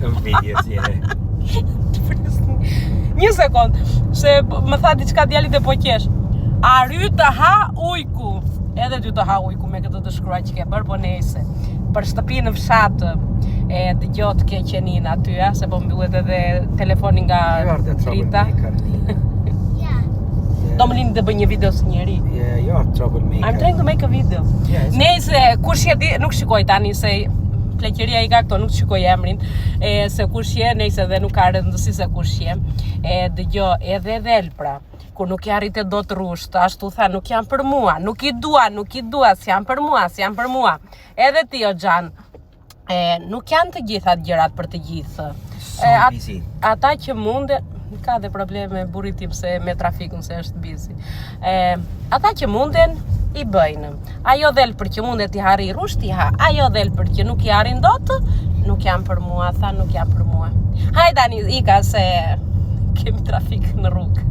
Invidious, Një sekond, se më tha diçka djalit e po qesh. A ry të ha ujku. Edhe ty të ha ujku me këtë të shkruaj që ke bërë, po nejse. Për shtëpinë në fshatë e dëgjot ke qenin aty, se po mbyllet edhe telefoni nga Rita. Do më lini të bëj një video së njeri. Yeah, you're a troublemaker. I'm trying to make a video. Yes. Nejse, kush je di, nuk shikoj tani se pleqeria i ka këto, nuk shikoj emrin, se kush je, nejse dhe nuk ka rëndësi se kush je. Dëgjo, edhe Elpra, kur nuk i arrite do të rusht, ashtu tha, nuk janë për mua, nuk i dua, s'janë për mua. Edhe ti, o Gjan, nuk janë të gjitha gjërat për të gjithë. busy. Ata që munden, ka dhe probleme burri tim se me trafikun se është busy. Ata që munden i bëjnë. Ajo del për që mundet i harri rusht i ha. Ajo del për që nuk i arrin dot, nuk janë për mua, tha nuk janë për mua. Hajde tani ika se kemi trafik në rrugë.